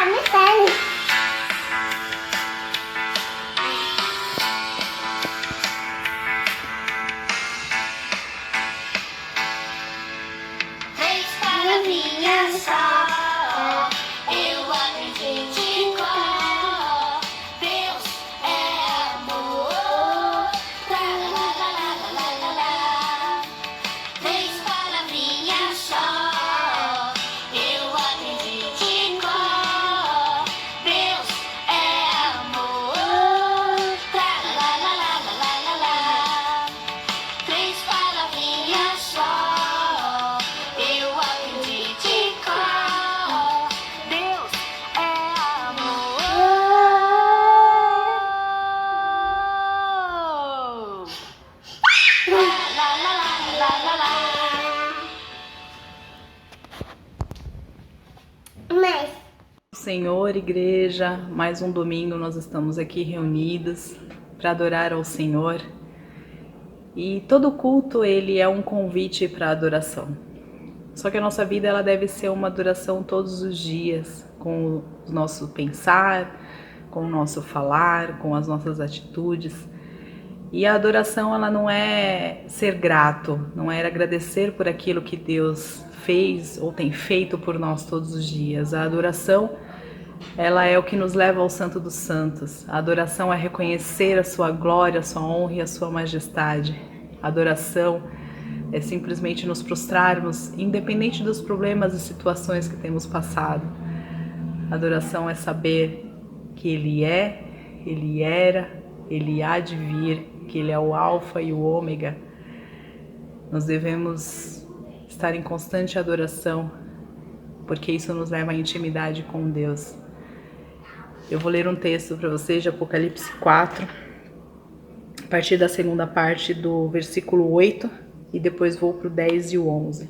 me segue. Três palavrinhas só, eu acredito em cor. Deus é amor. Lá, lá, lá, lá, lá, lá, lá, lá. Três palavrinhas só, eu acredito em cor. Deus é amor. Lá, lá, lá, lá, lá, lá, lá, lá. Três palavrinhas só, eu acredito em cor. Deus é amor. Lá, lá, lá, lá, lá, lá. Mas Senhor, igreja, mais um domingo nós estamos aqui reunidos para adorar ao Senhor. E todo culto ele é um convite para adoração. Só que a nossa vida ela deve ser uma adoração todos os dias, com o nosso pensar, com o nosso falar, com as nossas atitudes. E a adoração ela não é ser grato, não é agradecer por aquilo que Deus fez ou tem feito por nós todos os dias. A adoração ela é o que nos leva ao Santo dos Santos. A adoração é reconhecer a sua glória, a sua honra e a sua majestade. A adoração é simplesmente nos prostrarmos, independente dos problemas e situações que temos passado. A adoração é saber que Ele é, Ele era, Ele há de vir, que Ele é o Alfa e o Ômega. Nós devemos estar em constante adoração, porque isso nos leva à intimidade com Deus. Eu vou ler um texto para vocês de Apocalipse 4, a partir da segunda parte do versículo 8, e depois vou para o 10 e o 11,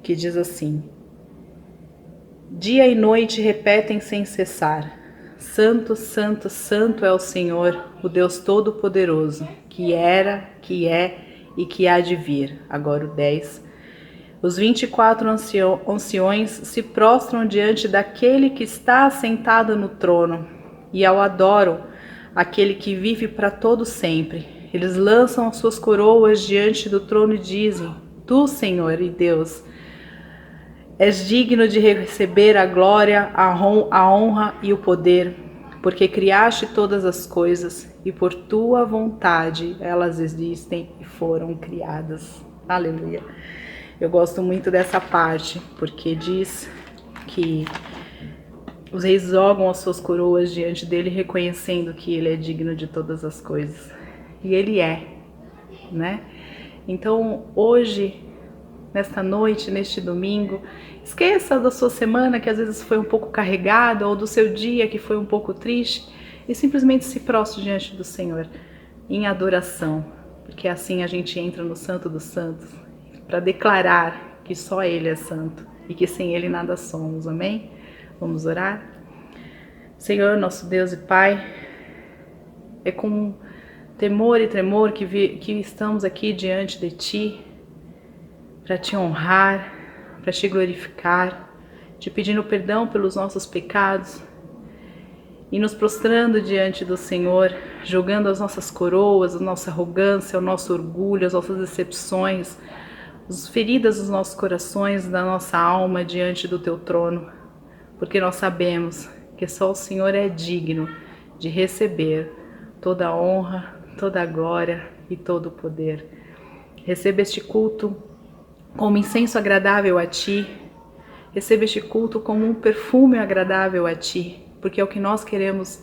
que diz assim: Dia e noite repetem sem cessar: Santo, Santo, Santo é o Senhor, o Deus Todo-Poderoso, que era, que é e que há de vir. Agora o 10. Os 24 anciões se prostram diante daquele que está assentado no trono e ao adoram aquele que vive para todo sempre. Eles lançam as suas coroas diante do trono e dizem: Tu, Senhor e Deus, és digno de receber a glória, a honra e o poder, porque criaste todas as coisas e por tua vontade elas existem e foram criadas. Aleluia. Eu gosto muito dessa parte, porque diz que os reis jogam as suas coroas diante dele, reconhecendo que ele é digno de todas as coisas. E ele é, né? Então, hoje, nesta noite, neste domingo, esqueça da sua semana que às vezes foi um pouco carregada, ou do seu dia que foi um pouco triste, e simplesmente se prostre diante do Senhor em adoração, porque assim a gente entra no Santo dos Santos, para declarar que só Ele é santo e que sem Ele nada somos, amém? Vamos orar? Senhor, nosso Deus e Pai, é com temor e tremor que estamos aqui diante de Ti, para Te honrar, para Te glorificar, Te pedindo perdão pelos nossos pecados e nos prostrando diante do Senhor, jogando as nossas coroas, a nossa arrogância, o nosso orgulho, as nossas decepções, as feridas dos nossos corações, da nossa alma diante do Teu trono, porque nós sabemos que só o Senhor é digno de receber toda a honra, toda a glória e todo o poder. Receba este culto como incenso agradável a Ti, receba este culto como um perfume agradável a Ti, porque é o que nós queremos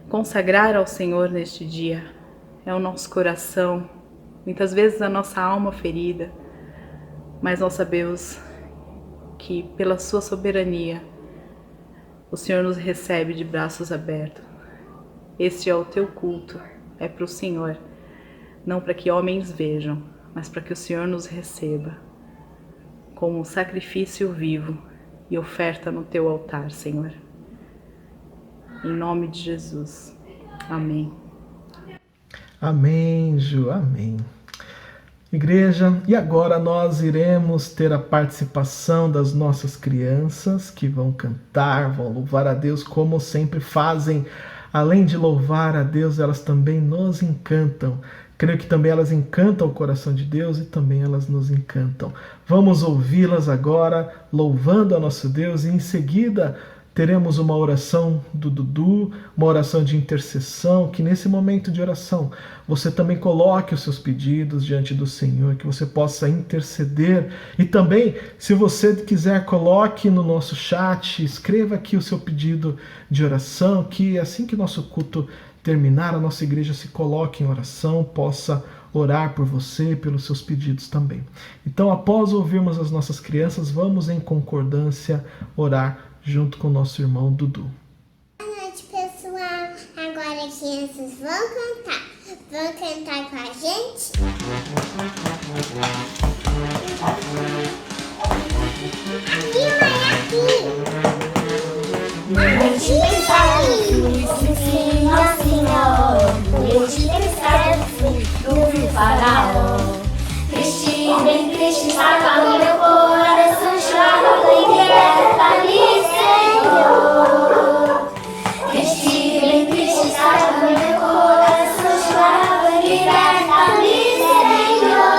consagrar ao Senhor neste dia, é o nosso coração, muitas vezes a nossa alma ferida, mas nós sabemos que pela Sua soberania o Senhor nos recebe de braços abertos. Este é o Teu culto, é para o Senhor, não para que homens vejam, mas para que o Senhor nos receba como um sacrifício vivo e oferta no Teu altar, Senhor. Em nome de Jesus. Amém. Amém, Ju, amém. Igreja, e agora nós iremos ter a participação das nossas crianças que vão cantar, vão louvar a Deus como sempre fazem. Além de louvar a Deus, elas também nos encantam. Creio que também elas encantam o coração de Deus e também elas nos encantam. Vamos ouvi-las agora, louvando a nosso Deus, e em seguida teremos uma oração do Dudu, uma oração de intercessão, que nesse momento de oração você também coloque os seus pedidos diante do Senhor, que você possa interceder. E também, se você quiser, coloque no nosso chat, escreva aqui o seu pedido de oração, que assim que nosso culto terminar, a nossa igreja se coloque em oração, possa orar por você e pelos seus pedidos também. Então, após ouvirmos as nossas crianças, vamos em concordância orar junto com o nosso irmão Dudu. Boa noite, pessoal. Agora as crianças vão cantar. Vão cantar com a gente? Noite pensar sim, ó Senhor. Noite pensar do faraó. Triste, bem triste, estava o meu coração, chorava e liberta-me, Senhor. Triste, bem triste, estava o meu coração, chorava e liberta-me, Senhor.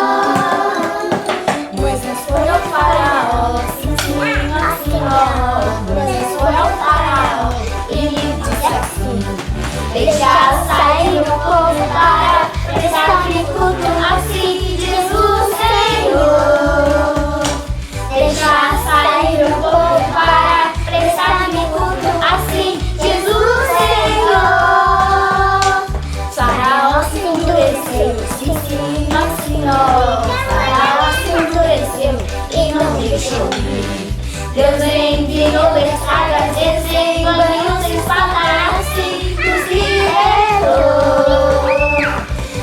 Moisés foi ao faraó, sim, ó Senhor. Moisés foi ao faraó e lhe disse assim: deixa sair o povo para prestar-me culto, assim diz o Senhor. Deixa sair o povo para prestar-me culto, assim diz o Senhor. Faraó se endureceu, sim, ó Senhor. Faraó se endureceu e não deixou ir. Deus enviou escadas, desenhou sem falar, assim nos libertou.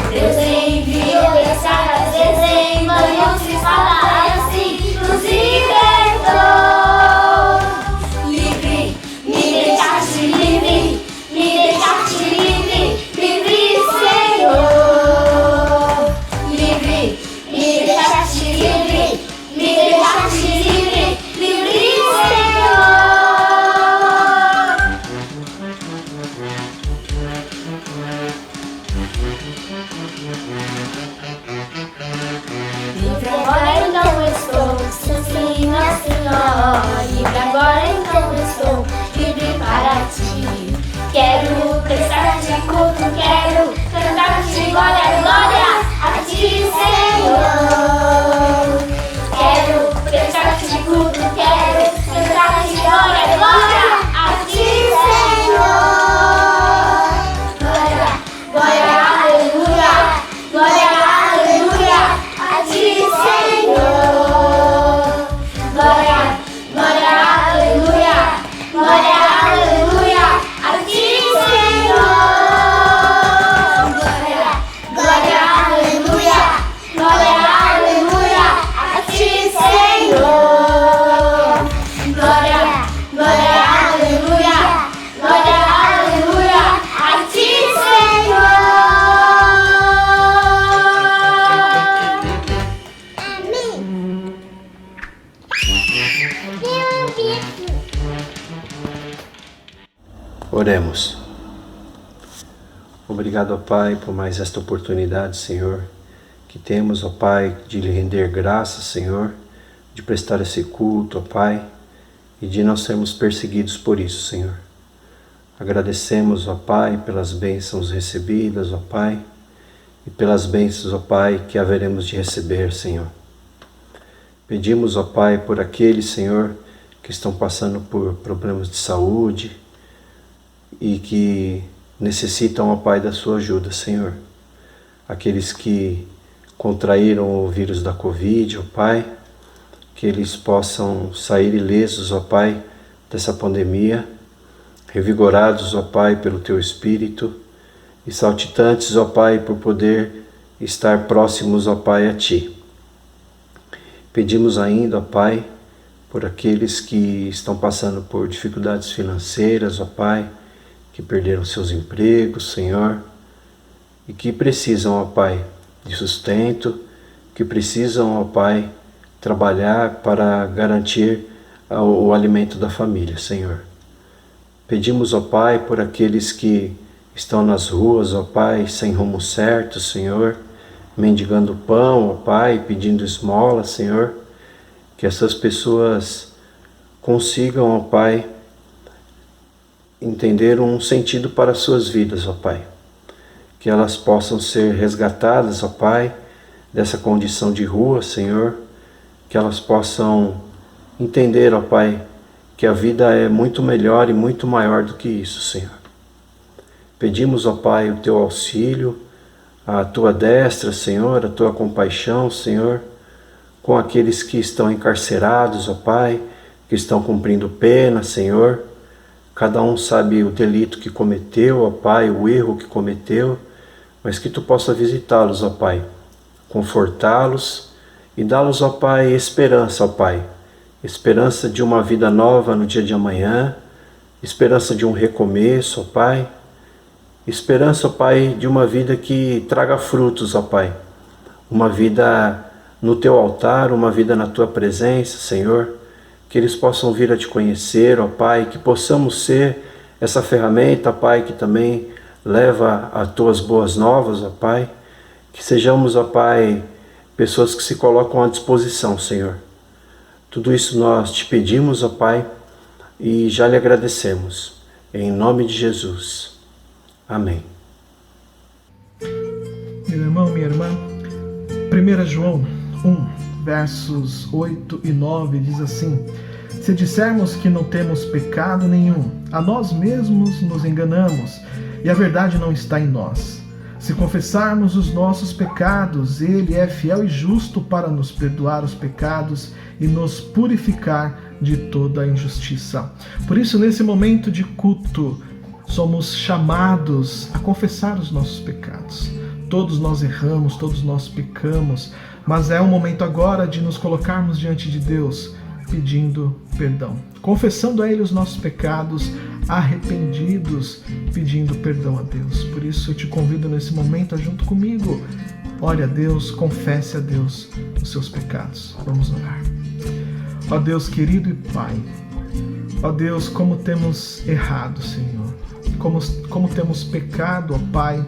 Deus enviou escadas, desenhou sem falar, assim nos libertou. Livre, me deixaste livre, me deixaste livre, livre, Senhor. Livre, me deixaste livre, me deixaste livre, livre, Senhor. Livre agora então estou, sim, ó Senhor. Livre agora então estou, livre para ti. Quero prestar-te culto, quero cantar-te glória, glória a ti, Senhor. Quero prestar-te culto, quero cantar-te glória, glória a ti, Senhor. Glória, glória, aleluia, glória, aleluia a ti, Senhor. Glória, glória, aleluia, glória, aleluia a ti, Senhor. Glória, glória, aleluia, glória, aleluia a ti, Senhor. Glória, glória, aleluia, glória, aleluia a ti, Senhor. Amém. Eu vi. Oremos. Obrigado, ó Pai, por mais esta oportunidade, Senhor, que temos, ó Pai, de lhe render graças, Senhor, de prestar esse culto, ó Pai, e de não sermos perseguidos por isso, Senhor. Agradecemos, ó Pai, pelas bênçãos recebidas, ó Pai, e pelas bênçãos, ó Pai, que haveremos de receber, Senhor. Pedimos, ó Pai, por aqueles, Senhor, que estão passando por problemas de saúde e que necessitam, ó Pai, da sua ajuda, Senhor. Aqueles que contraíram o vírus da Covid, ó Pai, que eles possam sair ilesos, ó Pai, dessa pandemia, revigorados, ó Pai, pelo Teu Espírito e saltitantes, ó Pai, por poder estar próximos, ó Pai, a Ti. Pedimos ainda, ó Pai, por aqueles que estão passando por dificuldades financeiras, ó Pai, que perderam seus empregos, Senhor, e que precisam, ó Pai, de sustento, que precisam, ó Pai, trabalhar para garantir o alimento da família, Senhor. Pedimos, ó Pai, por aqueles que estão nas ruas, ó Pai, sem rumo certo, Senhor, mendigando pão, ó Pai, pedindo esmola, Senhor, que essas pessoas consigam, ó Pai, entender um sentido para as suas vidas, ó Pai. Que elas possam ser resgatadas, ó Pai, dessa condição de rua, Senhor. Que elas possam entender, ó Pai, que a vida é muito melhor e muito maior do que isso, Senhor. Pedimos, ó Pai, o Teu auxílio, a Tua destra, Senhor, a Tua compaixão, Senhor, com aqueles que estão encarcerados, ó Pai, que estão cumprindo pena, Senhor. Cada um sabe o delito que cometeu, ó Pai, o erro que cometeu, mas que Tu possa visitá-los, ó Pai, confortá-los e dá-los, ó Pai, esperança, ó Pai, esperança de uma vida nova no dia de amanhã, esperança de um recomeço, ó Pai, esperança, ó Pai, de uma vida que traga frutos, ó Pai, uma vida no Teu altar, uma vida na Tua presença, Senhor, que eles possam vir a Te conhecer, ó Pai, que possamos ser essa ferramenta, Pai, que também leva a Tuas boas novas, ó Pai, que sejamos, ó Pai, pessoas que se colocam à disposição, Senhor. Tudo isso nós Te pedimos, ó Pai, e já Lhe agradecemos, em nome de Jesus. Amém. Meu irmão, minha irmã, 1 João 1, versos 8 e 9 diz assim: se dissermos que não temos pecado nenhum, a nós mesmos nos enganamos e a verdade não está em nós. Se confessarmos os nossos pecados, Ele é fiel e justo para nos perdoar os pecados e nos purificar de toda a injustiça. Por isso, nesse momento de culto, somos chamados a confessar os nossos pecados. Todos nós erramos, todos nós pecamos, mas é o momento agora de nos colocarmos diante de Deus, pedindo perdão, confessando a Ele os nossos pecados, arrependidos, pedindo perdão a Deus. Por isso eu te convido nesse momento a junto comigo, ore a Deus, confesse a Deus os seus pecados. Vamos orar. Ó Deus querido e Pai, ó Deus, como temos errado, Senhor, como temos pecado, ó Pai,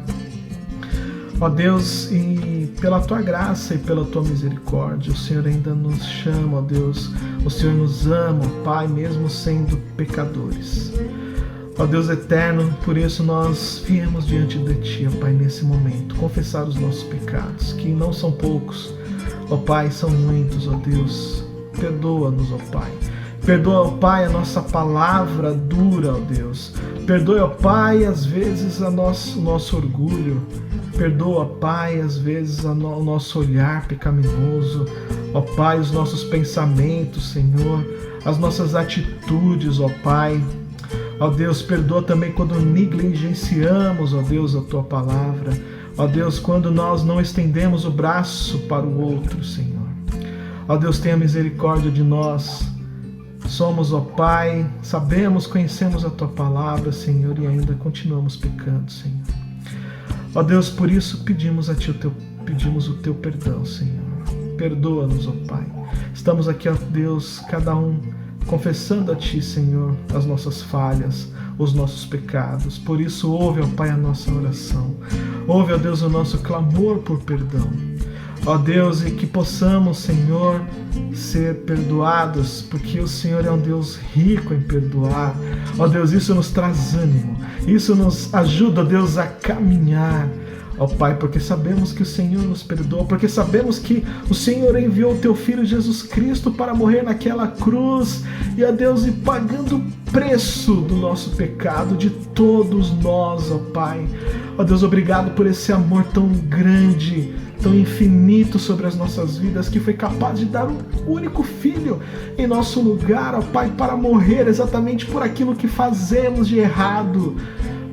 ó Deus, e pela Tua graça e pela Tua misericórdia, o Senhor ainda nos chama, ó Deus, o Senhor nos ama, ó Pai, mesmo sendo pecadores. Ó Deus eterno, por isso nós viemos diante de Ti, ó Pai, nesse momento, confessar os nossos pecados, que não são poucos, ó Pai, são muitos, ó Deus. Perdoa-nos, ó Pai. Perdoa, ó Pai, a nossa palavra dura, ó Deus. Perdoa, ó Pai, às vezes o nosso orgulho. Perdoa, ó Pai, às vezes o nosso olhar pecaminoso. Ó Pai, os nossos pensamentos, Senhor. As nossas atitudes, ó Pai. Ó Deus, perdoa também quando negligenciamos, ó Deus, a Tua palavra. Ó Deus, quando nós não estendemos o braço para o outro, Senhor. Ó Deus, tenha misericórdia de nós. Somos, ó Pai, sabemos, conhecemos a Tua palavra, Senhor, e ainda continuamos pecando, Senhor. Ó Deus, por isso pedimos a Ti pedimos o Teu perdão, Senhor. Perdoa-nos, ó Pai. Estamos aqui, ó Deus, cada um confessando a Ti, Senhor, as nossas falhas, os nossos pecados. Por isso, ouve, ó Pai, a nossa oração. Ouve, ó Deus, o nosso clamor por perdão. Ó Deus, e que possamos, Senhor, ser perdoados, porque o Senhor é um Deus rico em perdoar. Ó Deus, isso nos traz ânimo, isso nos ajuda, ó Deus, a caminhar. Ó Pai, porque sabemos que o Senhor nos perdoa, porque sabemos que o Senhor enviou o Teu Filho Jesus Cristo para morrer naquela cruz, e ó Deus, e pagando o preço do nosso pecado, de todos nós, ó Pai. Ó Deus, obrigado por esse amor tão grande, tão infinito sobre as nossas vidas, que foi capaz de dar um único Filho em nosso lugar, ó Pai, para morrer exatamente por aquilo que fazemos de errado.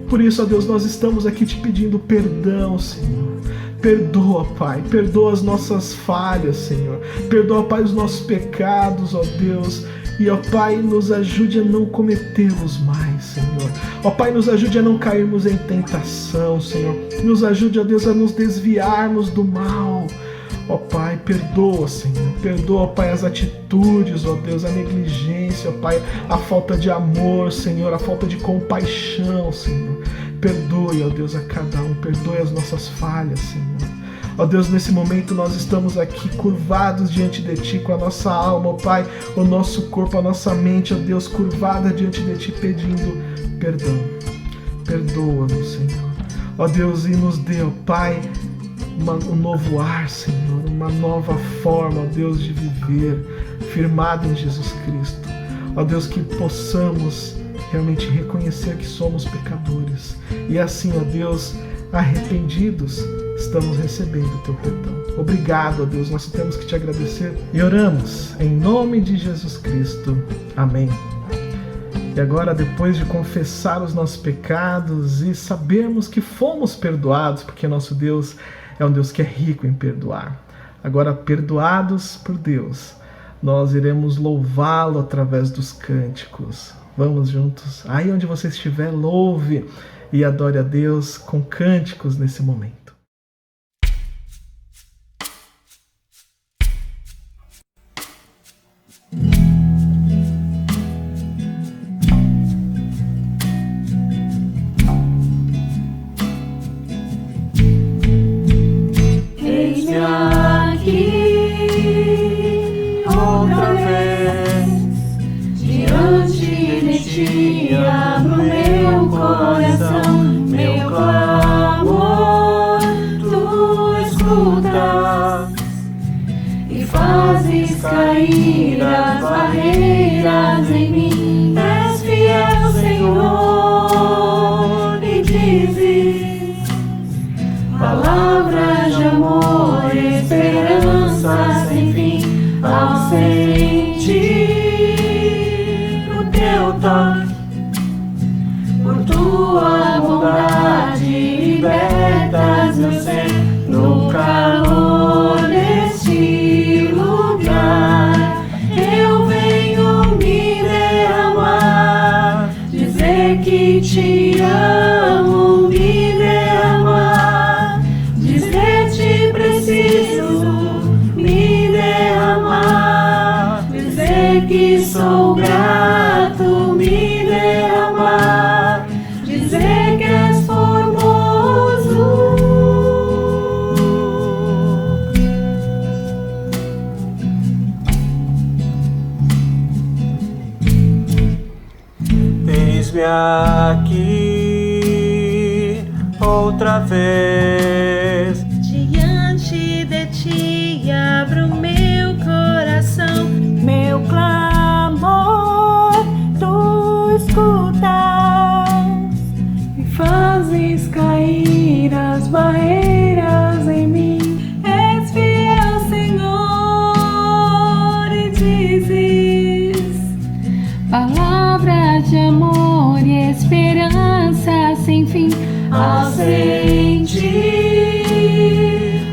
Por isso, ó Deus, nós estamos aqui te pedindo perdão, Senhor. Perdoa, Pai, perdoa as nossas falhas, Senhor. Perdoa, Pai, os nossos pecados, ó Deus. E, ó Pai, nos ajude a não cometê-los mais, Senhor. Ó Pai, nos ajude a não cairmos em tentação, Senhor. Nos ajude, ó Deus, a nos desviarmos do mal. Ó Pai, perdoa, Senhor. Perdoa, ó Pai, as atitudes, ó Deus, a negligência, ó Pai, a falta de amor, Senhor, a falta de compaixão, Senhor. Perdoe, ó Deus, a cada um. Perdoe as nossas falhas, Senhor. Ó Deus, nesse momento nós estamos aqui curvados diante de Ti com a nossa alma, ó Pai, o nosso corpo, a nossa mente, ó Deus, curvada diante de Ti pedindo perdão. Perdoa-nos, Senhor. Ó Deus, e nos dê, ó Pai, um novo ar, Senhor, uma nova forma, ó Deus, de viver, firmado em Jesus Cristo. Ó Deus, que possamos realmente reconhecer que somos pecadores e assim, ó Deus, arrependidos, estamos recebendo o Teu perdão. Obrigado, ó Deus, nós temos que Te agradecer e oramos em nome de Jesus Cristo. Amém. E agora, depois de confessar os nossos pecados e sabermos que fomos perdoados, porque nosso Deus é um Deus que é rico em perdoar. Agora, perdoados por Deus, nós iremos louvá-lo através dos cânticos. Vamos juntos? Aí onde você estiver, louve e adore a Deus com cânticos nesse momento. Eis-me aqui outra vez, diante de Ti abro meu coração, meu clamor Tu escutas e fazes cair as barreiras em mim. És fiel, Senhor, e dizes palavras de amor, esperança sem fim. Ao sentir o Teu toque, por Tua bondade libertas meu ser. No calor deste lugar eu venho me derramar, dizer que Te amo, me derramar, dizer Te preciso, me derramar, dizer que sou grato, me derramar, dizer que és formoso. Eis-me aqui outra vez, Diante de Ti abro meu coração, meu clamor Tu escutas e fazes cair as barreiras em mim. És fiel, Senhor, e dizes palavras de amor e esperança sem fim. Ao sentir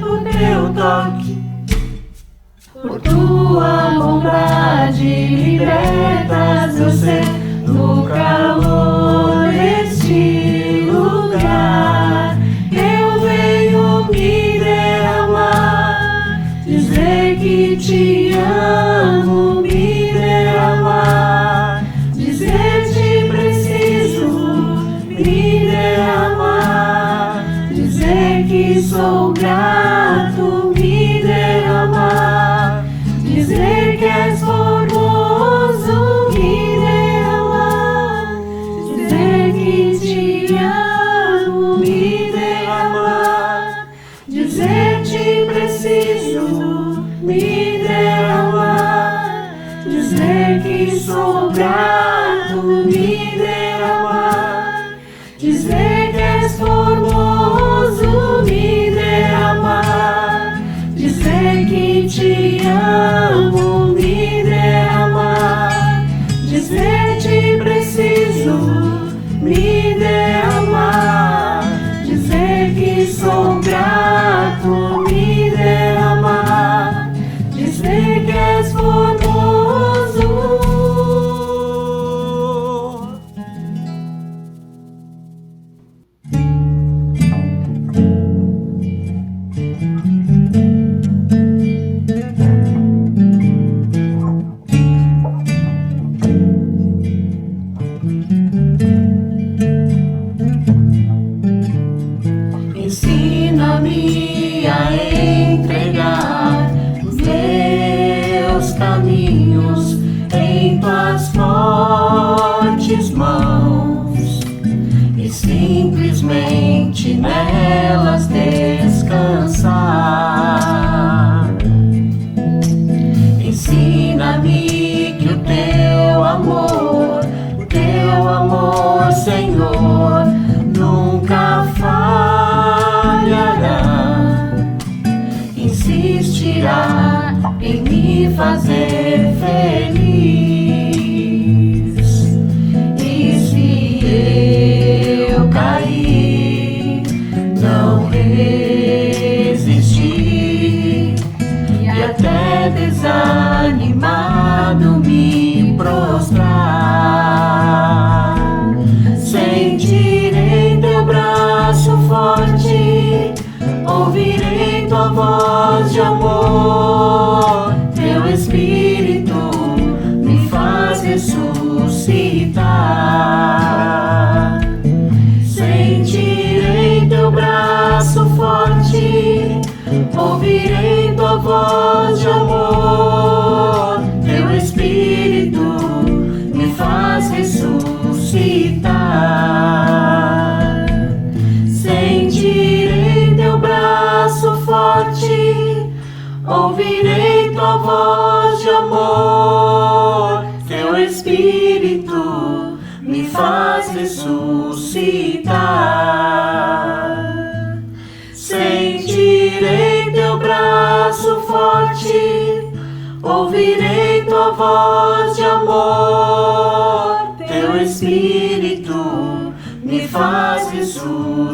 o Teu toque, por Tua bondade libertas meu ser. No calor deste lugar eu venho me derramar, dizer que Te amo, me derramar, dizer Te preciso, me derramar, dizer que sou grato, me derramar, dizer que és formoso, me derramar, dizer que Te amo, me derramar, dizer Te preciso, me derramar, dizer que sou grato, me derramar, dizer que és formoso, me derramar, dizer que Te amo, me derramar, dizer Te preciso, me derramar, dizer que sou grato, me derramar, dizer que és formoso. simplesmente nelas descansar. Ensina-me que o teu amor, Senhor, nunca falhará. Insistirá em me fazer feliz. E se eu cair, não resistir e até desanimado me prostrar, sentirei teu braço forte, ouvirei tua voz de amor. Teu Espírito me faz ressuscitar. Sentirei teu braço forte, ouvirei tua voz de amor. Teu Espírito me faz ressuscitar. Sentirei teu braço forte, ouvirei tua voz de amor. Teu Espírito me faz ressuscitar. Sentirei teu braço forte, ouvirei tua voz de amor. Teu Espírito me faz ressuscitar.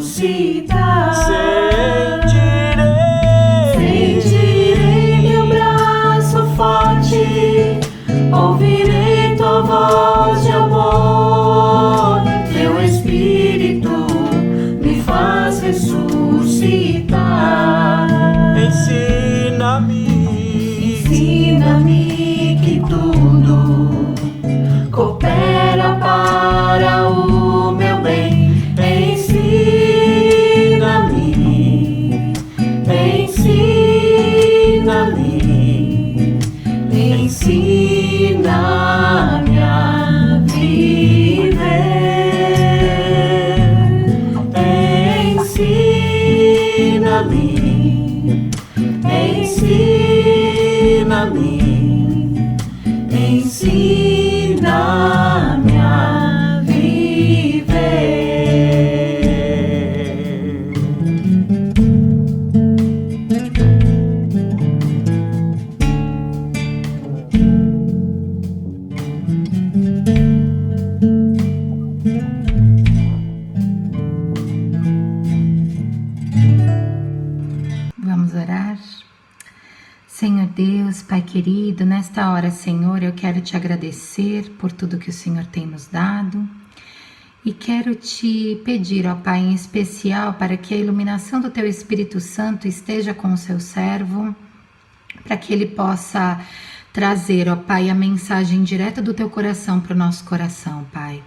Sentirei teu braço forte, ouvirei tua voz de amor. Teu Espírito me faz ressuscitar. Ensina-me que tudo coopera para o meu bem. Ensina-me, ensina-me, ensina-me a viver. Ensina-me, ensina-me, ensina-me a viver. Vamos orar? Senhor Deus, Pai querido, nesta hora, Senhor, eu quero te agradecer por tudo que o Senhor tem nos dado e quero te pedir, ó Pai, em especial para que a iluminação do Teu Espírito Santo esteja com o seu servo, para que ele possa trazer, ó Pai, a mensagem direta do Teu coração para o nosso coração, Pai,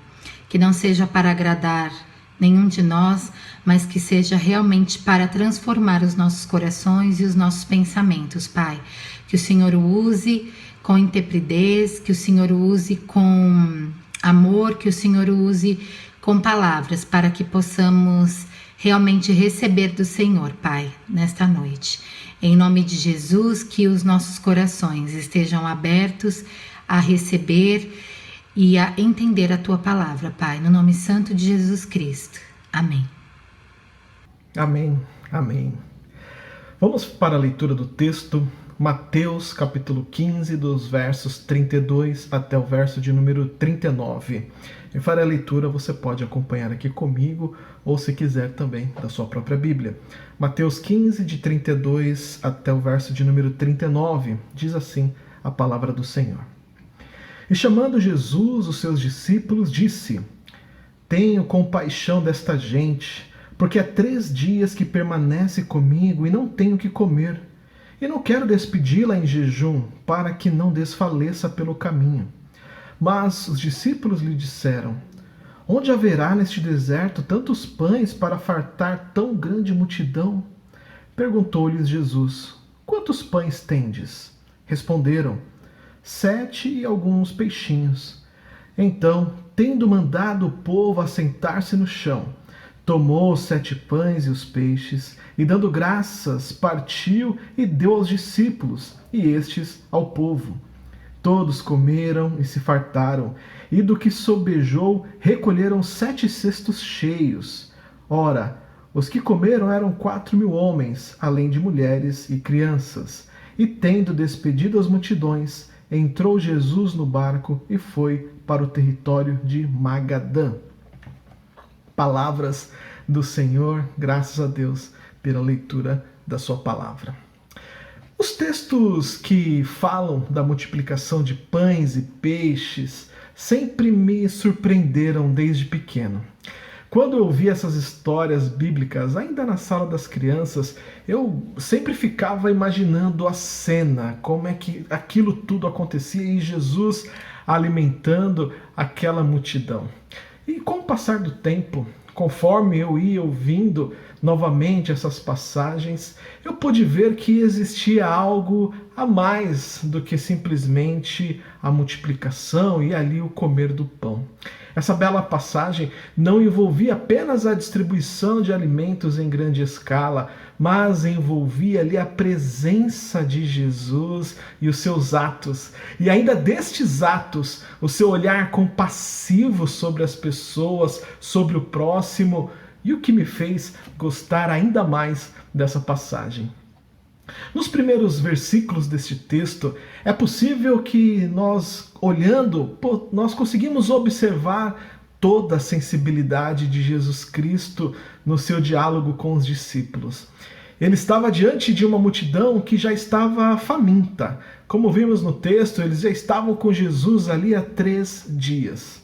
que não seja para agradar nenhum de nós, mas que seja realmente para transformar os nossos corações e os nossos pensamentos, Pai. Que o Senhor o use com intrepidez, que o Senhor o use com amor, que o Senhor o use com palavras, para que possamos realmente receber do Senhor, Pai, nesta noite. Em nome de Jesus, que os nossos corações estejam abertos a receber e a entender a Tua palavra, Pai, no nome santo de Jesus Cristo. Amém. Amém, amém. Vamos para a leitura do texto, Mateus capítulo 15, dos versos 32 até o verso de número 39. Eu farei a leitura, você pode acompanhar aqui comigo, ou se quiser também, da sua própria Bíblia. Mateus 15, de 32 até o verso de número 39, diz assim a palavra do Senhor. E chamando Jesus os seus discípulos, disse: Tenho compaixão desta gente, porque há 3 dias que permanece comigo e não tenho o que comer. E não quero despedi-la em jejum, para que não desfaleça pelo caminho. Mas os discípulos lhe disseram: Onde haverá neste deserto tantos pães para fartar tão grande multidão? Perguntou-lhes Jesus: Quantos pães tendes? Responderam: 7 e alguns peixinhos. Então, tendo mandado o povo assentar-se no chão, tomou os 7 pães e os peixes, e dando graças, partiu e deu aos discípulos, e estes ao povo. Todos comeram e se fartaram, e do que sobejou recolheram 7 cestos cheios. Ora, os que comeram eram 4.000 homens, além de mulheres e crianças. E tendo despedido as multidões, entrou Jesus no barco e foi para o território de Magadã. Palavras do Senhor, graças a Deus pela leitura da sua palavra. Os textos que falam da multiplicação de pães e peixes sempre me surpreenderam desde pequeno. Quando eu vi essas histórias bíblicas, ainda na sala das crianças, eu sempre ficava imaginando a cena, como é que aquilo tudo acontecia e Jesus alimentando aquela multidão. E com o passar do tempo, conforme eu ia ouvindo novamente essas passagens, eu pude ver que existia algo a mais do que simplesmente a multiplicação e ali o comer do pão. Essa bela passagem não envolvia apenas a distribuição de alimentos em grande escala, mas envolvia ali a presença de Jesus e os seus atos. E ainda destes atos, o seu olhar compassivo sobre as pessoas, sobre o próximo, e o que me fez gostar ainda mais dessa passagem. Nos primeiros versículos deste texto, é possível que nós, olhando, nós conseguimos observar toda a sensibilidade de Jesus Cristo no seu diálogo com os discípulos. Ele estava diante de uma multidão que já estava faminta. Como vimos no texto, eles já estavam com Jesus ali há 3 dias.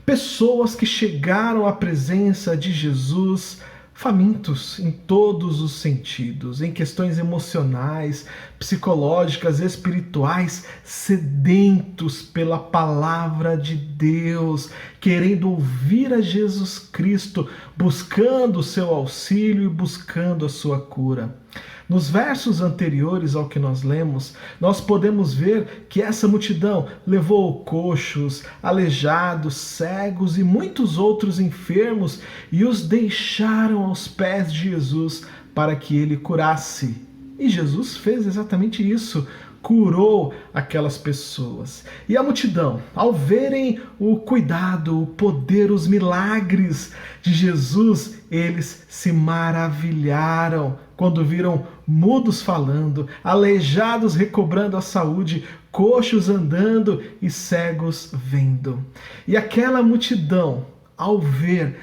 Pessoas que chegaram à presença de Jesus famintos em todos os sentidos, em questões emocionais, psicológicas, espirituais, sedentos pela palavra de Deus, querendo ouvir a Jesus Cristo, buscando o seu auxílio e buscando a sua cura. Nos versos anteriores ao que nós lemos, nós podemos ver que essa multidão levou coxos, aleijados, cegos e muitos outros enfermos e os deixaram aos pés de Jesus para que ele curasse. E Jesus fez exatamente isso, curou aquelas pessoas. E a multidão, ao verem o cuidado, o poder, os milagres de Jesus, eles se maravilharam quando viram mudos falando, aleijados recobrando a saúde, coxos andando e cegos vendo. E aquela multidão, ao ver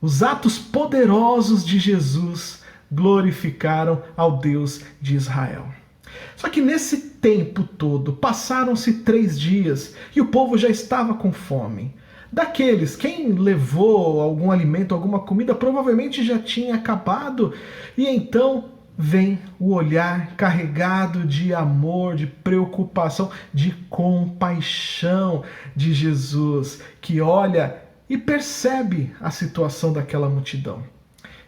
os atos poderosos de Jesus, glorificaram ao Deus de Israel. Só que nesse tempo todo, passaram-se 3 dias e o povo já estava com fome. Daqueles, quem levou algum alimento, alguma comida, provavelmente já tinha acabado. E então vem o olhar carregado de amor, de preocupação, de compaixão de Jesus, que olha e percebe a situação daquela multidão.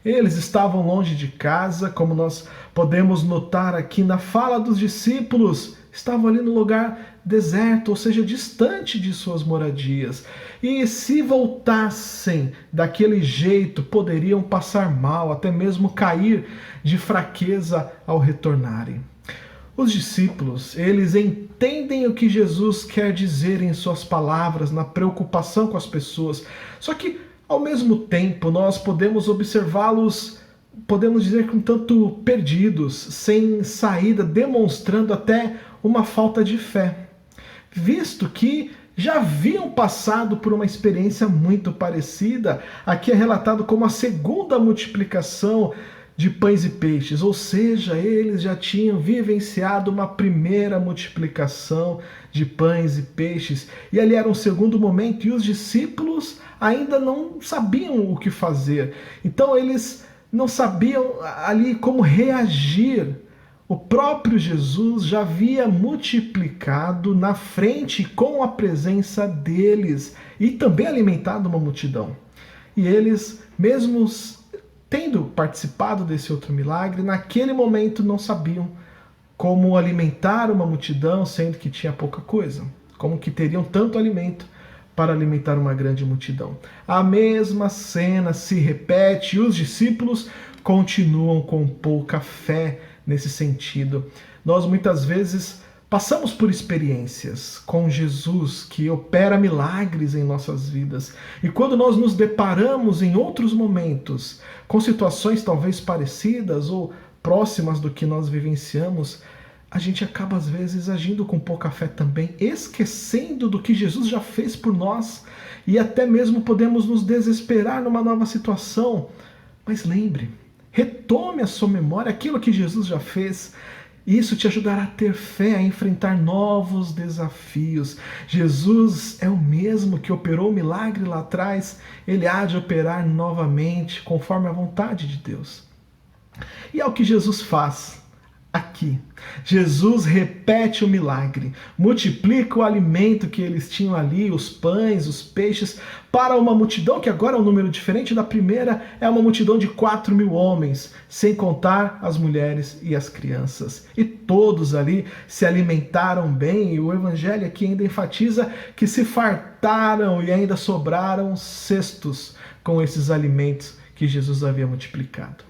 Eles estavam longe de casa, como nós podemos notar aqui na fala dos discípulos, estavam ali no lugar deserto, ou seja, distante de suas moradias. E se voltassem daquele jeito, poderiam passar mal, até mesmo cair de fraqueza ao retornarem. Os discípulos, eles entendem o que Jesus quer dizer em suas palavras, na preocupação com as pessoas. Só que, ao mesmo tempo, nós podemos observá-los, podemos dizer que um tanto perdidos, sem saída, demonstrando até uma falta de fé, visto que já haviam passado por uma experiência muito parecida. Aqui é relatado como a segunda multiplicação de pães e peixes, ou seja, eles já tinham vivenciado uma primeira multiplicação de pães e peixes, e ali era um segundo momento, e os discípulos ainda não sabiam o que fazer. Então eles não sabiam ali como reagir. O próprio Jesus já havia multiplicado na frente com a presença deles e também alimentado uma multidão. E eles, mesmo tendo participado desse outro milagre, naquele momento não sabiam como alimentar uma multidão, sendo que tinha pouca coisa. Como que teriam tanto alimento para alimentar uma grande multidão. A mesma cena se repete e os discípulos continuam com pouca fé nesse sentido. Nós muitas vezes passamos por experiências com Jesus que opera milagres em nossas vidas. E quando nós nos deparamos em outros momentos com situações talvez parecidas ou próximas do que nós vivenciamos, a gente acaba às vezes agindo com pouca fé também, esquecendo do que Jesus já fez por nós e até mesmo podemos nos desesperar numa nova situação. Mas lembre, retome a sua memória aquilo que Jesus já fez. Isso te ajudará a ter fé, a enfrentar novos desafios. Jesus é o mesmo que operou o milagre lá atrás, ele há de operar novamente conforme a vontade de Deus. E é o que Jesus faz aqui. Jesus repete o milagre, multiplica o alimento que eles tinham ali, os pães, os peixes, para uma multidão que agora é um número diferente da primeira, é uma multidão de 4.000 homens, sem contar as mulheres e as crianças. E todos ali se alimentaram bem, e o Evangelho aqui ainda enfatiza que se fartaram e ainda sobraram cestos com esses alimentos que Jesus havia multiplicado.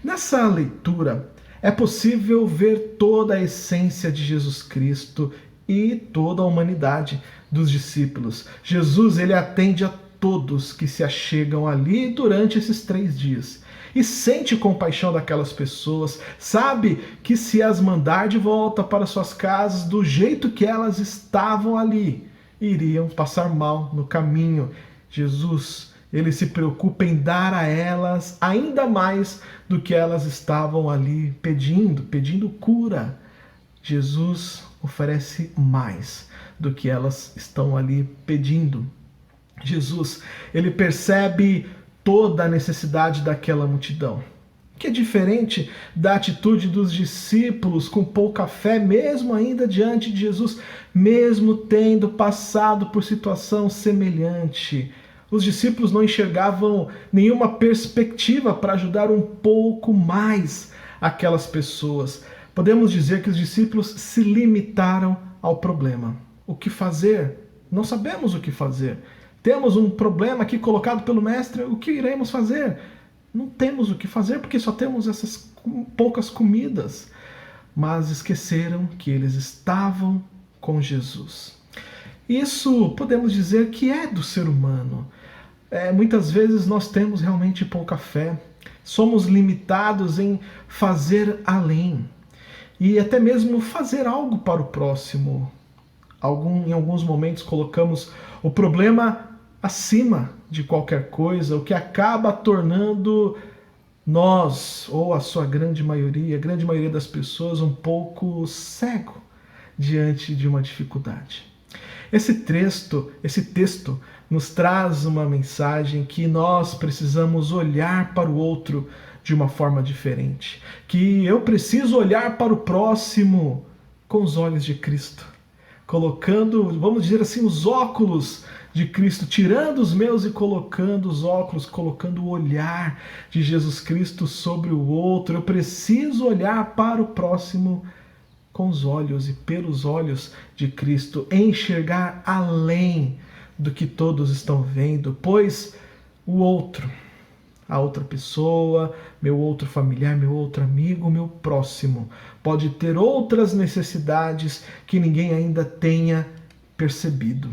Nessa leitura, é possível ver toda a essência de Jesus Cristo e toda a humanidade dos discípulos. Jesus, ele atende a todos que se achegam ali durante esses 3 dias. E sente compaixão daquelas pessoas, sabe que se as mandar de volta para suas casas do jeito que elas estavam ali, iriam passar mal no caminho. Jesus, ele se preocupa em dar a elas ainda mais do que elas estavam ali pedindo cura. Jesus oferece mais do que elas estão ali pedindo. Jesus, ele percebe toda a necessidade daquela multidão, que é diferente da atitude dos discípulos com pouca fé, mesmo ainda diante de Jesus, mesmo tendo passado por situação semelhante. Os discípulos não enxergavam nenhuma perspectiva para ajudar um pouco mais aquelas pessoas. Podemos dizer que os discípulos se limitaram ao problema. O que fazer? Não sabemos o que fazer. Temos um problema aqui colocado pelo mestre, o que iremos fazer? Não temos o que fazer porque só temos essas poucas comidas. Mas esqueceram que eles estavam com Jesus. Isso podemos dizer que é do ser humano. Muitas vezes nós temos realmente pouca fé, somos limitados em fazer além e até mesmo fazer algo para o próximo. Em alguns momentos colocamos o problema acima de qualquer coisa, o que acaba tornando nós, ou a sua grande maioria das pessoas, um pouco cego diante de uma dificuldade. Esse texto nos traz uma mensagem que nós precisamos olhar para o outro de uma forma diferente. Que eu preciso olhar para o próximo com os olhos de Cristo. Colocando, vamos dizer assim, os óculos de Cristo, tirando os meus e colocando os óculos, colocando o olhar de Jesus Cristo sobre o outro. Eu preciso olhar para o próximo com os olhos e pelos olhos de Cristo, enxergar além do que todos estão vendo, pois o outro, a outra pessoa, meu outro familiar, meu outro amigo, meu próximo, pode ter outras necessidades que ninguém ainda tenha percebido.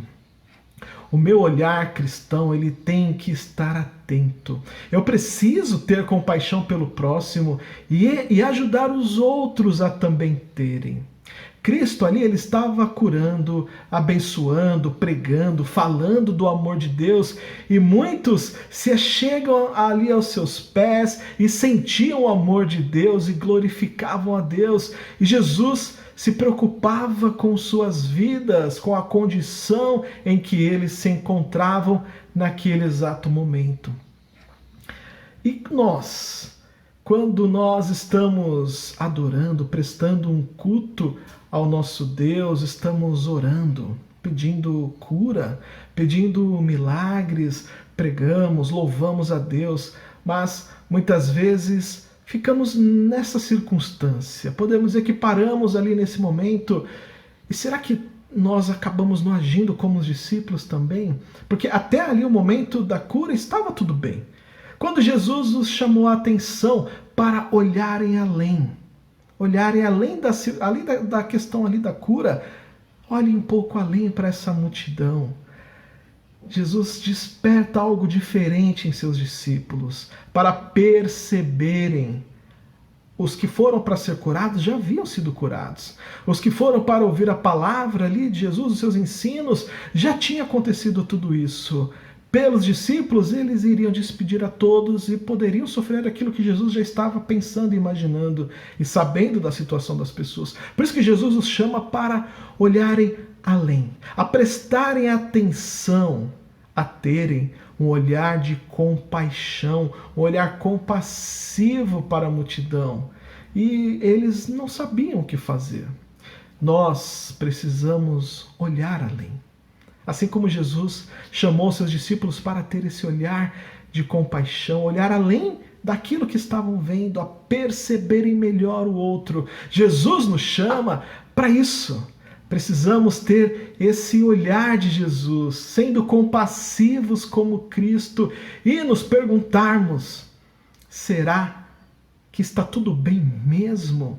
O meu olhar cristão, ele tem que estar atento. Eu preciso ter compaixão pelo próximo e ajudar os outros a também terem. Cristo ali, ele estava curando, abençoando, pregando, falando do amor de Deus, e muitos se achegam ali aos seus pés e sentiam o amor de Deus e glorificavam a Deus. E Jesus se preocupava com suas vidas, com a condição em que eles se encontravam naquele exato momento. E nós, quando nós estamos adorando, prestando um culto ao nosso Deus, estamos orando, pedindo cura, pedindo milagres, pregamos, louvamos a Deus, mas muitas vezes ficamos nessa circunstância. Podemos dizer que paramos ali nesse momento. E será que nós acabamos não agindo como os discípulos também? Porque até ali o momento da cura estava tudo bem. Quando Jesus nos chamou a atenção para olharem além da questão ali da cura, olhem um pouco além para essa multidão. Jesus desperta algo diferente em seus discípulos para perceberem. Os que foram para ser curados já haviam sido curados. Os que foram para ouvir a palavra ali de Jesus, os seus ensinos, já tinha acontecido tudo isso. Pelos discípulos, eles iriam despedir a todos e poderiam sofrer aquilo que Jesus já estava pensando e imaginando e sabendo da situação das pessoas. Por isso que Jesus os chama para olharem além, a prestarem atenção, a terem um olhar de compaixão, um olhar compassivo para a multidão. E eles não sabiam o que fazer. Nós precisamos olhar além. Assim como Jesus chamou seus discípulos para ter esse olhar de compaixão, olhar além daquilo que estavam vendo, a perceberem melhor o outro. Jesus nos chama para isso. Precisamos ter esse olhar de Jesus, sendo compassivos como Cristo e nos perguntarmos: será que está tudo bem mesmo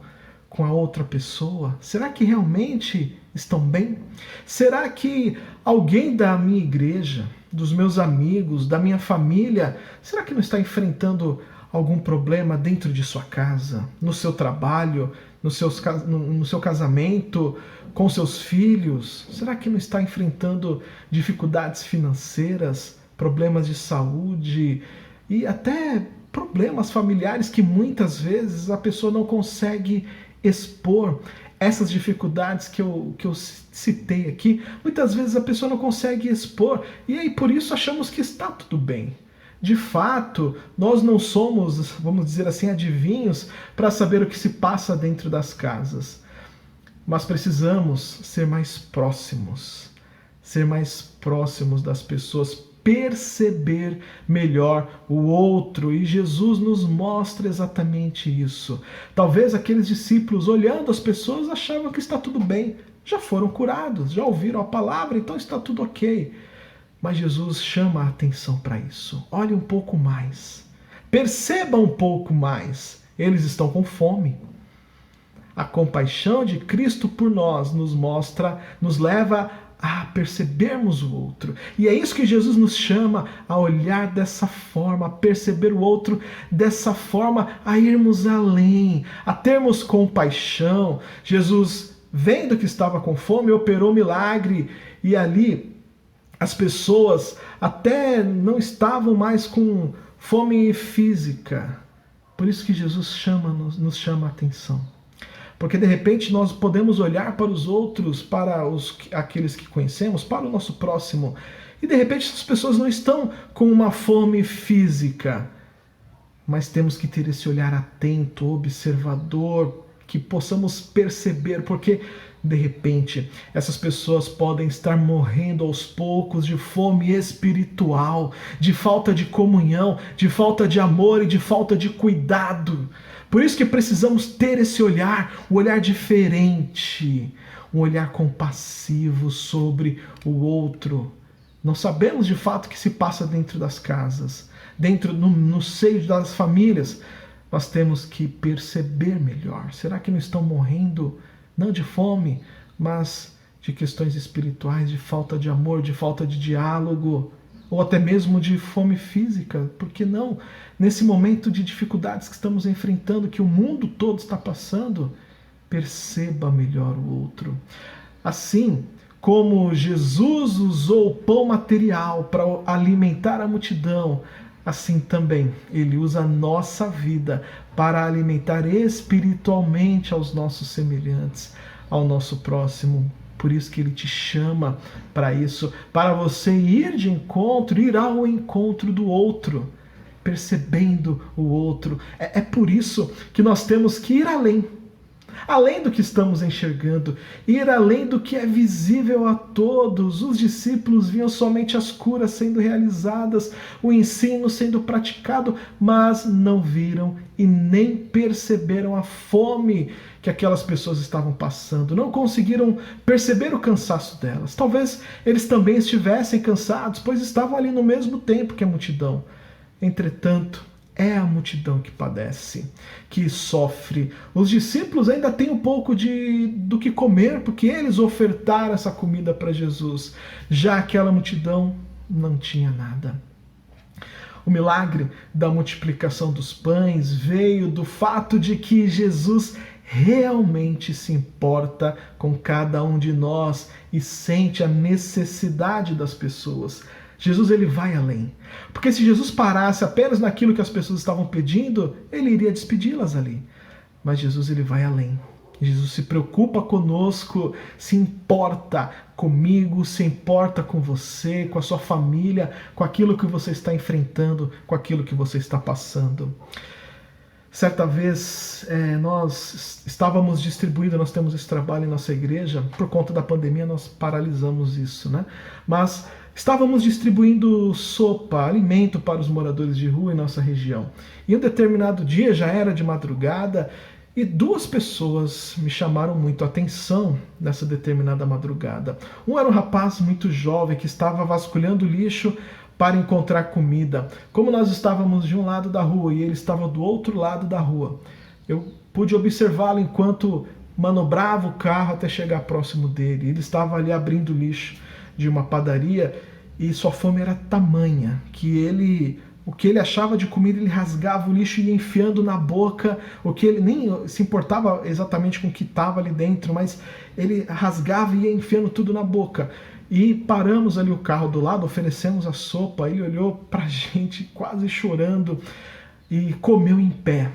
com a outra pessoa? Será que realmente estão bem? Será que alguém da minha igreja, dos meus amigos, da minha família, será que não está enfrentando algum problema dentro de sua casa, no seu trabalho, no seu casamento, com seus filhos? Será que não está enfrentando dificuldades financeiras, problemas de saúde e até problemas familiares que muitas vezes a pessoa não consegue expor? Essas dificuldades que eu citei aqui, muitas vezes a pessoa não consegue expor e aí por isso achamos que está tudo bem. De fato, nós não somos, vamos dizer assim, adivinhos para saber o que se passa dentro das casas. Mas precisamos ser mais próximos das pessoas, perceber melhor o outro. E Jesus nos mostra exatamente isso. Talvez aqueles discípulos, olhando as pessoas, achavam que está tudo bem. Já foram curados, já ouviram a palavra, então está tudo ok. Mas Jesus chama a atenção para isso. Olhe um pouco mais. Perceba um pouco mais. Eles estão com fome. A compaixão de Cristo por nós nos leva a percebermos o outro. E é isso que Jesus nos chama a olhar dessa forma, a perceber o outro dessa forma, a irmos além, a termos compaixão. Jesus, vendo que estava com fome, operou milagre e ali as pessoas até não estavam mais com fome física. Por isso que Jesus nos chama a atenção. Porque de repente nós podemos olhar para os outros, para aqueles que conhecemos, para o nosso próximo, e de repente essas pessoas não estão com uma fome física. Mas temos que ter esse olhar atento, observador, que possamos perceber, porque de repente essas pessoas podem estar morrendo aos poucos de fome espiritual, de falta de comunhão, de falta de amor e de falta de cuidado. Por isso que precisamos ter esse olhar, um olhar diferente, um olhar compassivo sobre o outro. Não sabemos de fato o que se passa dentro das casas, no seio das famílias. Nós temos que perceber melhor. Será que não estão morrendo, não de fome, mas de questões espirituais, de falta de amor, de falta de diálogo, ou até mesmo de fome física? Por que não? Nesse momento de dificuldades que estamos enfrentando, que o mundo todo está passando, perceba melhor o outro. Assim como Jesus usou o pão material para alimentar a multidão, assim também Ele usa a nossa vida para alimentar espiritualmente aos nossos semelhantes, ao nosso próximo. Por isso que Ele te chama para isso, para você ir ao encontro do outro, percebendo o outro. É por isso que nós temos que ir além. além do que estamos enxergando, ir além do que é visível a todos. Os discípulos viam somente as curas sendo realizadas, o ensino sendo praticado, mas não viram e nem perceberam a fome que aquelas pessoas estavam passando, não conseguiram perceber o cansaço delas. Talvez eles também estivessem cansados, pois estavam ali no mesmo tempo que a multidão. Entretanto, é a multidão que padece, que sofre. Os discípulos ainda têm um pouco do que comer, porque eles ofertaram essa comida para Jesus. Já aquela multidão não tinha nada. O milagre da multiplicação dos pães veio do fato de que Jesus realmente se importa com cada um de nós e sente a necessidade das pessoas. Jesus, ele vai além. Porque se Jesus parasse apenas naquilo que as pessoas estavam pedindo, ele iria despedi-las ali. Mas Jesus, ele vai além. Jesus se preocupa conosco, se importa comigo, se importa com você, com a sua família, com aquilo que você está enfrentando, com aquilo que você está passando. Certa vez nós estávamos distribuindo, nós temos esse trabalho em nossa igreja, por conta da pandemia nós paralisamos isso, né? Mas estávamos distribuindo sopa, alimento para os moradores de rua em nossa região. E um determinado dia, já era de madrugada, e duas pessoas me chamaram muito a atenção nessa determinada madrugada. Um era um rapaz muito jovem que estava vasculhando lixo para encontrar comida. Como nós estávamos de um lado da rua e ele estava do outro lado da rua, eu pude observá-lo enquanto manobrava o carro até chegar próximo dele. Ele estava ali abrindo lixo de uma padaria e sua fome era tamanha que o que ele achava de comida, ele rasgava o lixo e ia enfiando na boca, o que ele nem se importava exatamente com o que estava ali dentro, mas ele rasgava e ia enfiando tudo na boca. E paramos ali o carro do lado, oferecemos a sopa, ele olhou pra gente quase chorando e comeu em pé.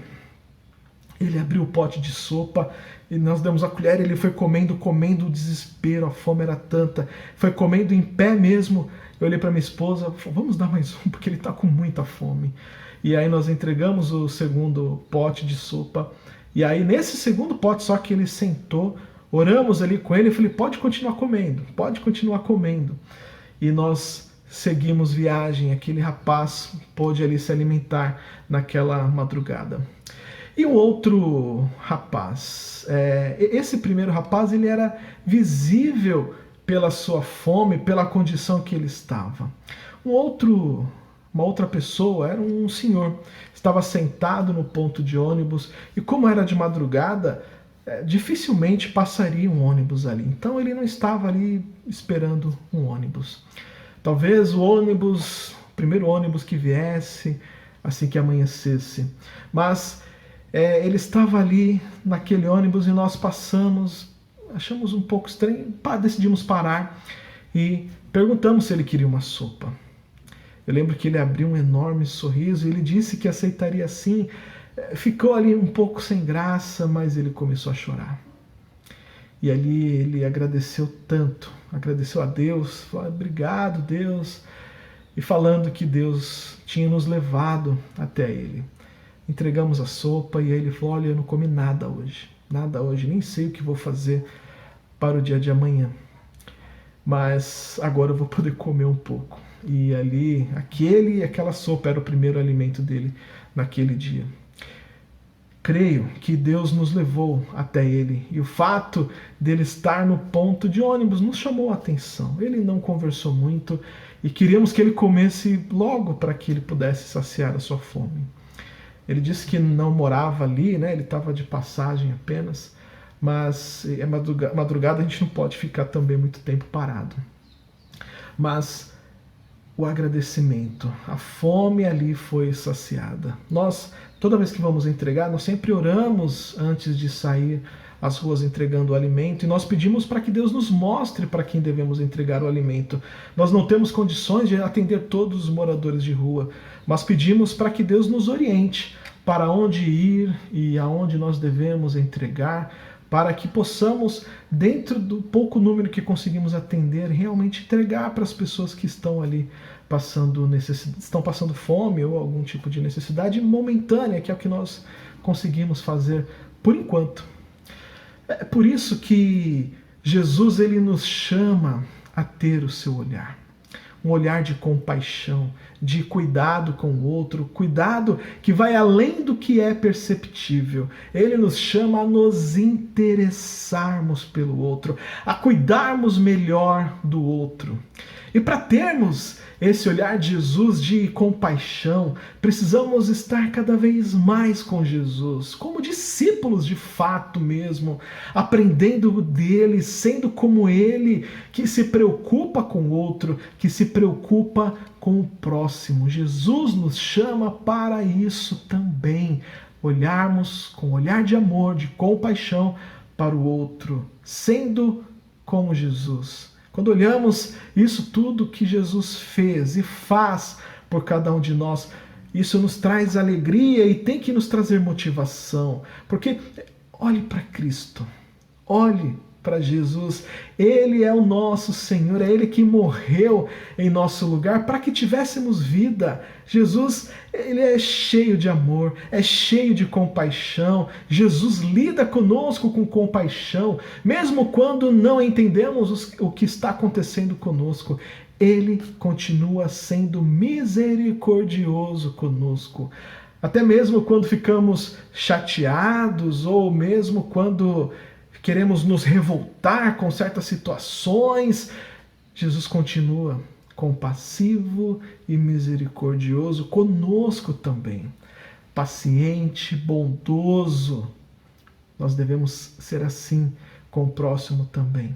Ele abriu o pote de sopa e nós demos a colher, ele foi comendo o desespero, a fome era tanta, foi comendo em pé mesmo. Eu olhei para minha esposa, vamos dar mais um, porque ele está com muita fome. E aí nós entregamos o segundo pote de sopa, e aí nesse segundo pote só que ele sentou, oramos ali com ele, eu falei, pode continuar comendo. E nós seguimos viagem, aquele rapaz pôde ali se alimentar naquela madrugada. E o outro rapaz, esse primeiro rapaz, ele era visível pela sua fome, pela condição que ele estava. Uma outra pessoa, era um senhor, estava sentado no ponto de ônibus, e como era de madrugada, dificilmente passaria um ônibus ali. Então ele não estava ali esperando um ônibus. Talvez o primeiro ônibus que viesse, assim que amanhecesse. Mas ele estava ali naquele ônibus e nós passamos, achamos um pouco estranho, decidimos parar e perguntamos se ele queria uma sopa. Eu lembro que ele abriu um enorme sorriso e ele disse que aceitaria sim. Ficou ali um pouco sem graça, mas ele começou a chorar. E ali ele agradeceu tanto, agradeceu a Deus, falou, obrigado Deus, e falando que Deus tinha nos levado até ele. Entregamos a sopa e ele falou, olha, eu não comi nada hoje, nem sei o que vou fazer para o dia de amanhã, mas agora eu vou poder comer um pouco. E ali, aquela sopa era o primeiro alimento dele naquele dia. Creio que Deus nos levou até ele, e o fato dele estar no ponto de ônibus nos chamou a atenção. Ele não conversou muito e queríamos que ele comesse logo para que ele pudesse saciar a sua fome. Ele disse que não morava ali, né? Ele estava de passagem apenas, mas madrugada a gente não pode ficar também muito tempo parado. Mas o agradecimento, a fome ali foi saciada. Nós, toda vez que vamos entregar, nós sempre oramos antes de sair às ruas entregando o alimento e nós pedimos para que Deus nos mostre para quem devemos entregar o alimento. Nós não temos condições de atender todos os moradores de rua, mas pedimos para que Deus nos oriente para onde ir e aonde nós devemos entregar, para que possamos, dentro do pouco número que conseguimos atender, realmente entregar para as pessoas que estão ali estão passando fome ou algum tipo de necessidade momentânea, que é o que nós conseguimos fazer por enquanto. É por isso que Jesus ele nos chama a ter o seu olhar. Um olhar de compaixão, de cuidado com o outro, cuidado que vai além do que é perceptível. Ele nos chama a nos interessarmos pelo outro, a cuidarmos melhor do outro. E para termos esse olhar de Jesus de compaixão, precisamos estar cada vez mais com Jesus, como discípulos de fato mesmo, aprendendo dele, sendo como ele, que se preocupa com o outro, que se preocupa com o próximo. Jesus nos chama para isso também, olharmos com olhar de amor, de compaixão para o outro, sendo como Jesus. Quando olhamos isso tudo que Jesus fez e faz por cada um de nós, isso nos traz alegria e tem que nos trazer motivação. Porque olhe para Cristo, olhe para Jesus. Ele é o nosso Senhor, é Ele que morreu em nosso lugar para que tivéssemos vida. Jesus, Ele é cheio de amor, é cheio de compaixão. Jesus lida conosco com compaixão, mesmo quando não entendemos o que está acontecendo conosco. Ele continua sendo misericordioso conosco. Até mesmo quando ficamos chateados ou mesmo quando queremos nos revoltar com certas situações, Jesus continua compassivo e misericordioso conosco também. Paciente, bondoso. Nós devemos ser assim com o próximo também.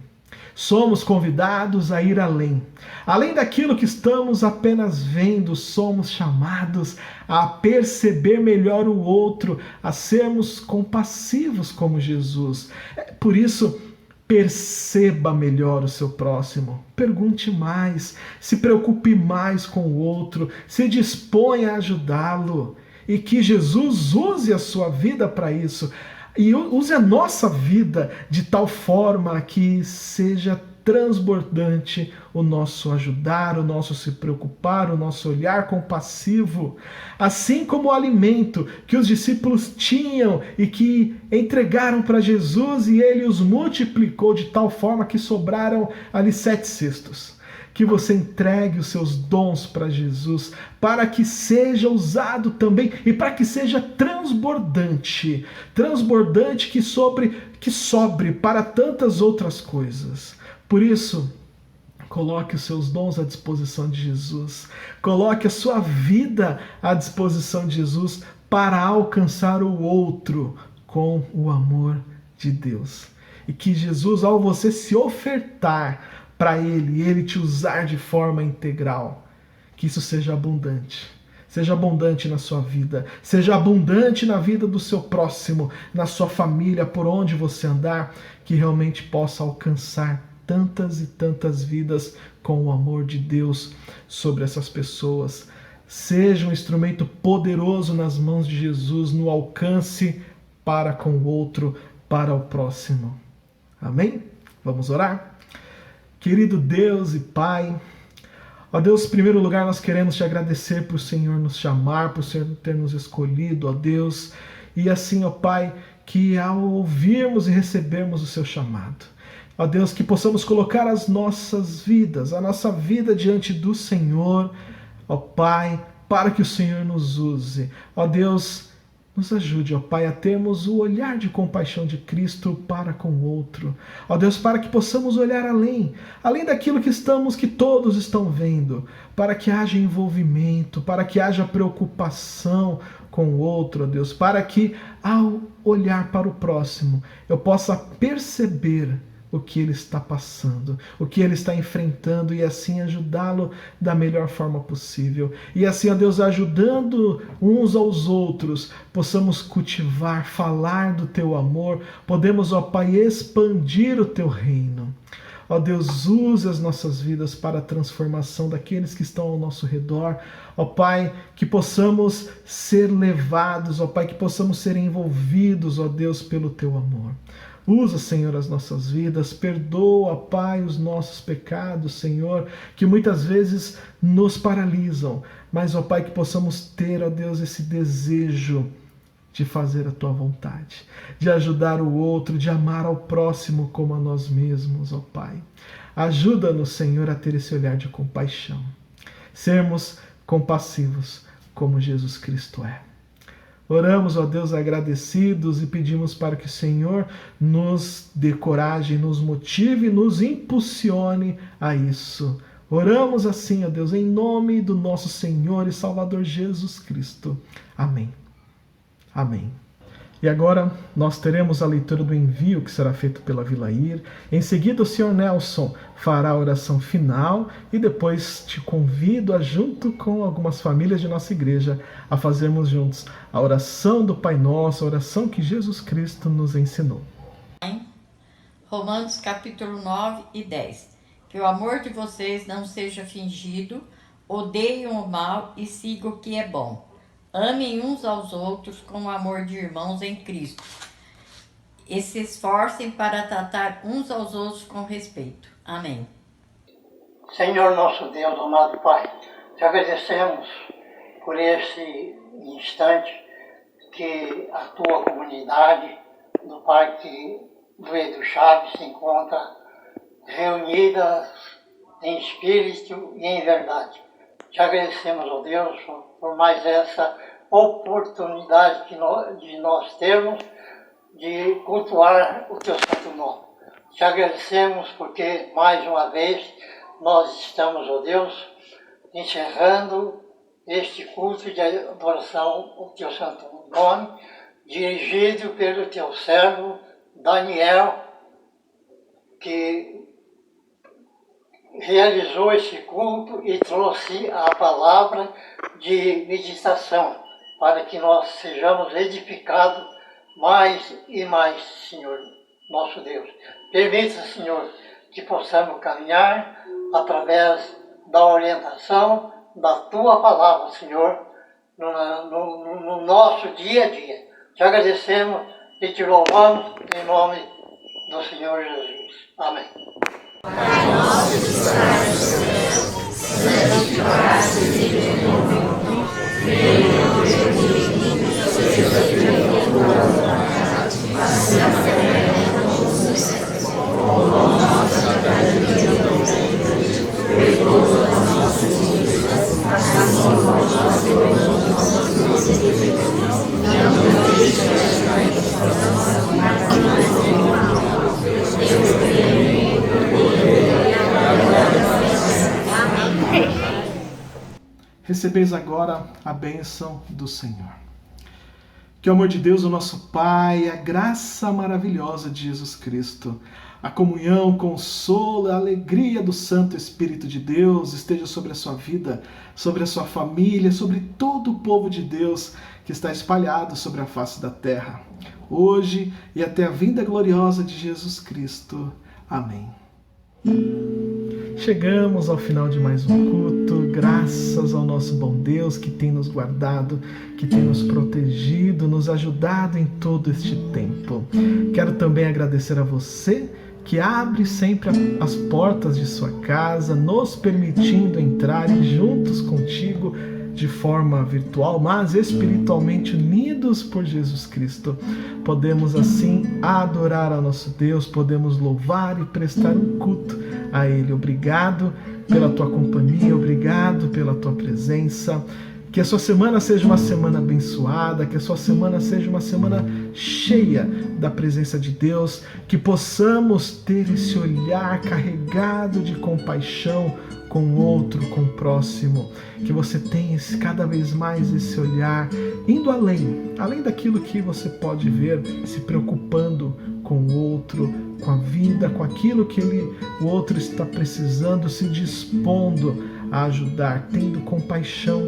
Somos convidados a ir além. Além daquilo que estamos apenas vendo, somos chamados a perceber melhor o outro, a sermos compassivos como Jesus. Por isso, perceba melhor o seu próximo. Pergunte mais, se preocupe mais com o outro, se disponha a ajudá-lo. E que Jesus use a sua vida para isso. E use a nossa vida de tal forma que seja transbordante o nosso ajudar, o nosso se preocupar, o nosso olhar compassivo. Assim como o alimento que os discípulos tinham e que entregaram para Jesus e ele os multiplicou de tal forma que sobraram ali 7 cestos. Que você entregue os seus dons para Jesus, para que seja usado também e para que seja transbordante, que sobre para tantas outras coisas. Por isso, coloque os seus dons à disposição de Jesus, coloque a sua vida à disposição de Jesus para alcançar o outro com o amor de Deus. E que Jesus, ao você se ofertar para Ele e Ele te usar de forma integral, que isso seja abundante. Seja abundante na sua vida, seja abundante na vida do seu próximo, na sua família, por onde você andar, que realmente possa alcançar tantas e tantas vidas com o amor de Deus sobre essas pessoas. Seja um instrumento poderoso nas mãos de Jesus, no alcance para com o outro, para o próximo. Amém? Vamos orar? Querido Deus e Pai, ó Deus, em primeiro lugar nós queremos te agradecer por o Senhor nos chamar, por o Senhor ter nos escolhido, ó Deus, e assim, ó Pai, que ao ouvirmos e recebermos o seu chamado, ó Deus, que possamos colocar as nossas vidas, a nossa vida diante do Senhor, ó Pai, para que o Senhor nos use, ó Deus, nos ajude, ó Pai, a termos o olhar de compaixão de Cristo para com o outro. Ó Deus, para que possamos olhar além daquilo que todos estão vendo, para que haja envolvimento, para que haja preocupação com o outro, ó Deus, para que ao olhar para o próximo eu possa perceber o que ele está passando, o que ele está enfrentando e assim ajudá-lo da melhor forma possível. E assim, ó Deus, ajudando uns aos outros, possamos cultivar, falar do teu amor, podemos, ó Pai, expandir o teu reino. Ó Deus, use as nossas vidas para a transformação daqueles que estão ao nosso redor. Ó Pai, que possamos ser levados, ó Pai, que possamos ser envolvidos, ó Deus, pelo teu amor. Usa, Senhor, as nossas vidas, perdoa, Pai, os nossos pecados, Senhor, que muitas vezes nos paralisam, mas, ó Pai, que possamos ter, ó Deus, esse desejo de fazer a tua vontade, de ajudar o outro, de amar ao próximo como a nós mesmos, ó Pai. Ajuda-nos, Senhor, a ter esse olhar de compaixão, sermos compassivos como Jesus Cristo é. Oramos, ó Deus, agradecidos e pedimos para que o Senhor nos dê coragem, nos motive, nos impulsione a isso. Oramos assim, ó Deus, em nome do nosso Senhor e Salvador Jesus Cristo. Amém. Amém. E agora nós teremos a leitura do envio que será feito pela Vilair. Em seguida o Sr. Nelson fará a oração final e depois te convido a, junto com algumas famílias de nossa igreja, a fazermos juntos a oração do Pai Nosso, a oração que Jesus Cristo nos ensinou. Romanos capítulo 9 e 10. Que o amor de vocês não seja fingido, odeiem o mal e sigam o que é bom. Amem uns aos outros com o amor de irmãos em Cristo e se esforcem para tratar uns aos outros com respeito. Amém. Senhor nosso Deus, amado Pai, te agradecemos por esse instante que a tua comunidade do Parque do Edu Chaves se encontra reunida em espírito e em verdade. Te agradecemos, ó Deus, por mais essa oportunidade que nós temos de cultuar o teu santo nome. Te agradecemos porque, mais uma vez, nós estamos, ó Deus, encerrando este culto de adoração ao teu santo nome, dirigido pelo teu servo Daniel, que realizou esse culto e trouxe a palavra de meditação, para que nós sejamos edificados mais e mais, Senhor, nosso Deus. Permita, Senhor, que possamos caminhar através da orientação da Tua palavra, Senhor, no nosso dia a dia. Te agradecemos e te louvamos em nome do Senhor Jesus. Amém. Pai nosso que estás no céu, santificado seja o teu nome. Venha o teu reino, seja feita a tua vontade, assim na terra como no céu. O nosso cada dia nos dai hoje, perdoa as nossas dívidas, assim como nós perdoamos aos nossos devedores. Não nos deixes cair em tentação, mas livra-nos do mal. Deus tem Recebeis agora a bênção do Senhor. Que o amor de Deus, o nosso Pai, a graça maravilhosa de Jesus Cristo, a comunhão, o consolo, a alegria do Santo Espírito de Deus esteja sobre a sua vida, sobre a sua família, sobre todo o povo de Deus que está espalhado sobre a face da terra, hoje e até a vinda gloriosa de Jesus Cristo. Amém. Chegamos ao final de mais um culto, graças ao nosso bom Deus que tem nos guardado, que tem nos protegido, nos ajudado em todo este tempo. Quero também agradecer a você que abre sempre as portas de sua casa, nos permitindo entrar e juntos contigo de forma virtual, mas espiritualmente unidos por Jesus Cristo. Podemos assim adorar ao nosso Deus, podemos louvar e prestar um culto a Ele. Obrigado pela tua companhia, obrigado pela tua presença. Que a sua semana seja uma semana abençoada, que a sua semana seja uma semana cheia da presença de Deus, que possamos ter esse olhar carregado de compaixão com o outro, com o próximo, que você tenha cada vez mais esse olhar indo além daquilo que você pode ver, se preocupando com o outro, com a vida, com aquilo que o outro está precisando, se dispondo a ajudar, tendo compaixão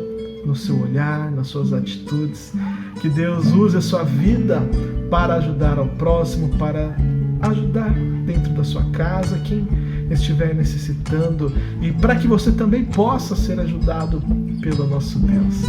no seu olhar, nas suas atitudes. Que Deus use a sua vida para ajudar ao próximo, para ajudar dentro da sua casa, quem estiver necessitando, e para que você também possa ser ajudado pelo nosso Deus.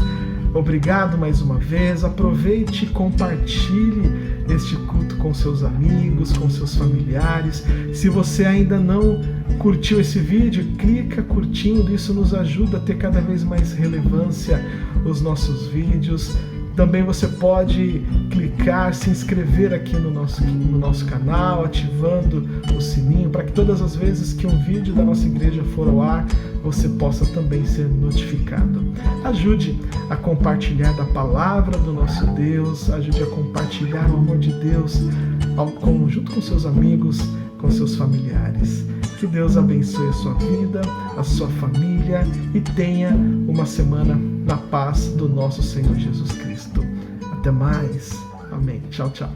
Obrigado mais uma vez, aproveite e compartilhe este culto com seus amigos, com seus familiares. Se você ainda não curtiu esse vídeo, clica curtindo, isso nos ajuda a ter cada vez mais relevância os nossos vídeos. Também você pode clicar, se inscrever aqui no nosso canal, ativando o sininho, para que todas as vezes que um vídeo da nossa igreja for ao ar, você possa também ser notificado. Ajude a compartilhar da palavra do nosso Deus, ajude a compartilhar o amor de Deus junto com seus amigos, com seus familiares. Que Deus abençoe a sua vida, a sua família e tenha uma semana na paz do nosso Senhor Jesus Cristo. Até mais. Amém. Tchau, tchau.